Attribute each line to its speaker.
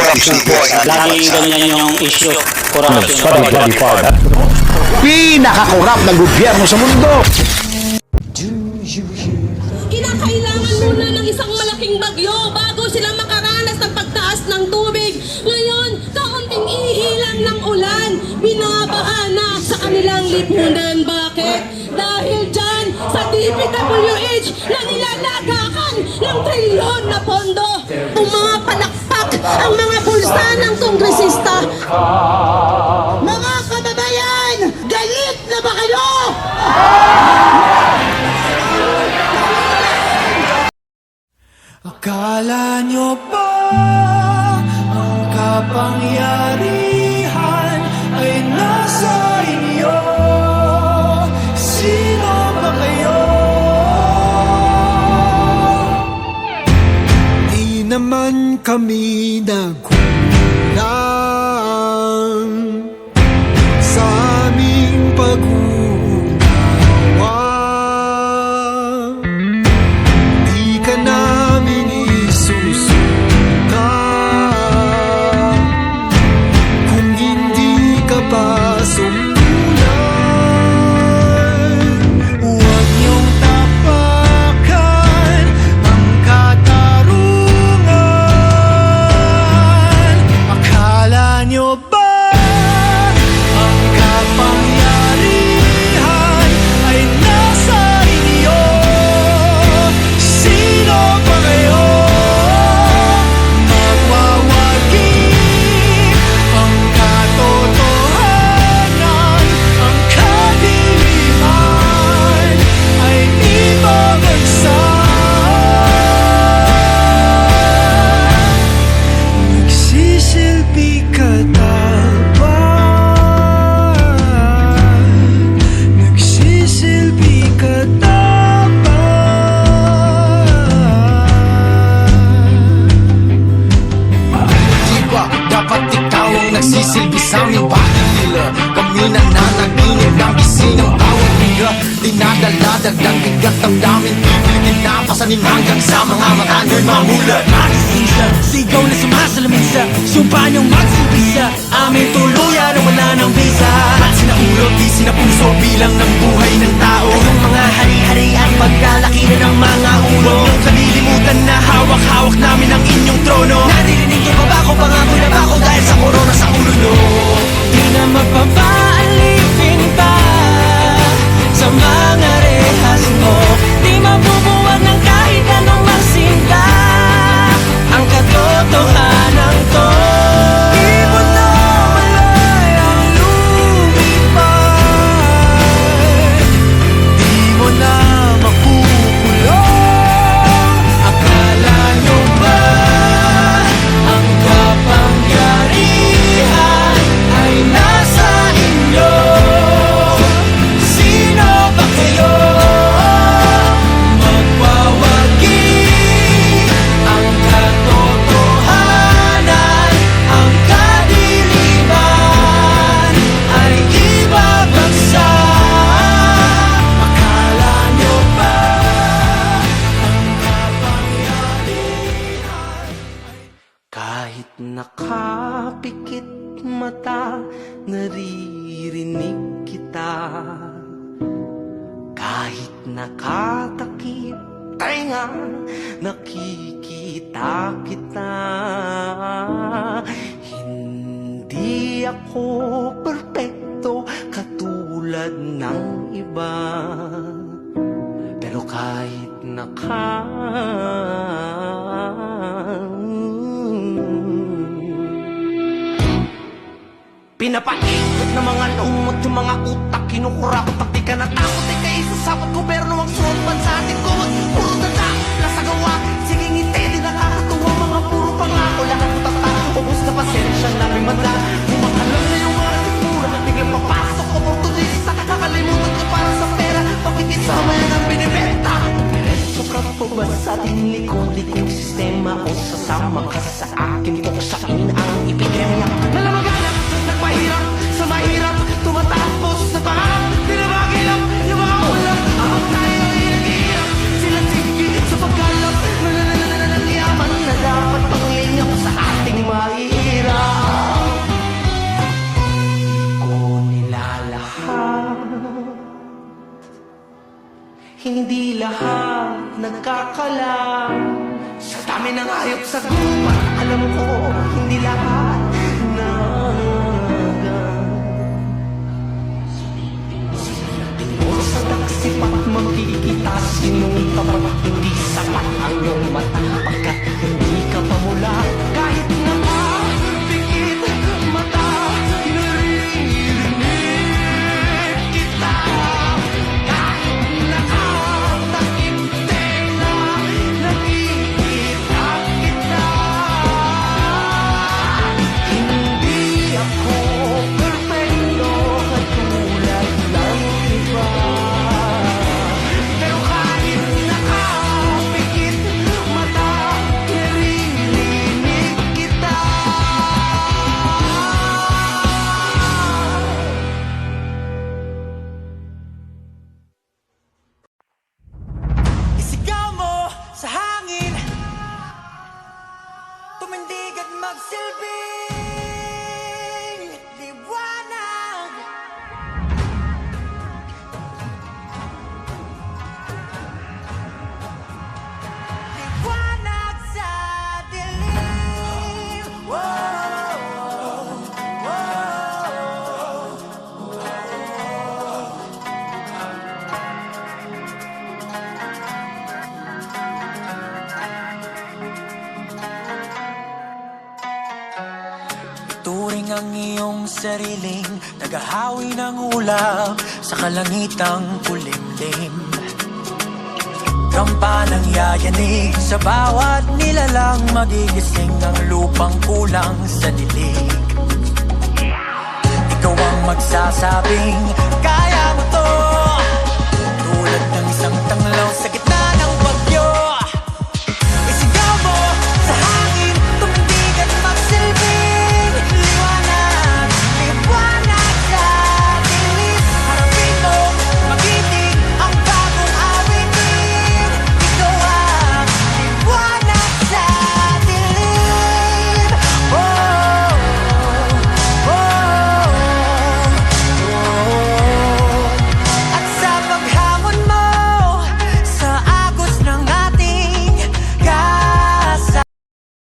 Speaker 1: Laging ganyan yung issue. Corruption.
Speaker 2: Pinakakorap na gobyerno sa mundo.
Speaker 3: Kinakailangan muna ng isang malaking bagyo bago sila makaranas ng pagtaas ng tubig. Ngayon, kaunting ihilang ng ulan, binabaha na sa kanilang lipunan. Bakit? Dahil dyan sa DPWH na nilalagakan ng trilyon na pondo. Pumapalakpak ang mga bulsa ng kongresista. Mga kababayan, galit na ba kayo?
Speaker 4: Akala nyo ba ang kapangyarihan ay nasa inyo? Sino ba kayo? Di naman kami nagkulang sa aming pag-uunawa. Di ka namin isusuka kung hindi ka pa sumulan. Huwag niyong tapakan ang katarungan. Akala niyo ba ang kapangyarihan ay nasa inyo? Sino ba kayo? Magwawagi ang katotohanan, ang kadiliman ay ibabagsak. Nagsisilbi ka dapat, nagsisilbi ka dapat. Di ba dapat ikaw ang nagsisilbi sa aming bating nila? Kami nananaginip ng gising ng bawat liga. Dinadala-dagdag bigat ang daming pipilitin na pasanin hanggang sa mga mata nyo'y mamulat. Magising siya, sigaw na sumasalamin sa sumpa niyong magsilbi sa aming tuluyan na wala ng visa. At sinaulog, di sinapuso bilang ng buhay ng tao. Kayong mga hari-hari ang pagkalaki na ng mga ulo. Huwag niyong kalilimutan na hawak-hawak namin ang inyong trono. Naririnig niyo ba ba ako pangako'y nabako dahil sa korona sa ulo nyo? Di na mapapaalipin pa sa mga rehas mo. Di mabubuwag ng kahit anong magsinta ang katotohanan to. Di mo na malay ang lumipad, di mo na makukulong. Akala nyo ba ang kapangyarihan ay nasa inyo? Sino ba kayo? Magwawagi ang katotohanan, ang kadiliman ay ibabagsak. Akala nyo ba ang kapangyarihan? Kahit nakapikit mata, naririnig kita. Kahit nakatakip tainga, nakikita kita. Hindi ako perpekto katulad ng iba, pero kahit pinapaikot ng mga lumot yung mga utak, kinukurap at di ka natakot, di ka isasabot gobyerno ang suot bansa ating kumot. Puro dada, nasa gawa, sige ngiti, di nakakatuwa, mga puro pangako, lahat ng tata, ubos na pasensya namin madla. Kumakalam na yung mga sigura, biglang papasok, oportunista, nakalimutan ko para sa pera, pagkikisama yan ang binibenta. Diretso ka po ba sa ating likod, ikong sistema o sasama ka sa akin, puksain ang epidemya. Nalamagana, nagpahirap sa mahirap, tumatapos sa pangarap, tinabagilap yung mga ulam, habang tayo ay naghihirap, sila sige sa pagkalap, nananananan yaman na dapat panglingap sa ating mahihirap.
Speaker 5: ka lang. Sa dami ng hayop sa gupa, alam ko hindi lahat nanagan. Puro sa taksipat makikita sinong tapat, hindi sapat ang iyong mata pagkat hindi ka pamula. Kahit nakapikit mata, naririnig kita. Kahit nakatakip tenga, nakikita kita. Hindi ako perfecto katulad ng iba. Pero kahit nakapikit mata, naririnig kita. Isigaw mo sa hangin, tumindig at magsilbing liwanag. Liwanag sa dilim. Whoa, whoa. Turing ang iyong sariling naghahawi ng ulap sa kalangitang kulimlim. Kampanang yayanig sa bawat nilalang, magigising ang lupang kulang sa dilig. Ikaw ang magsasabing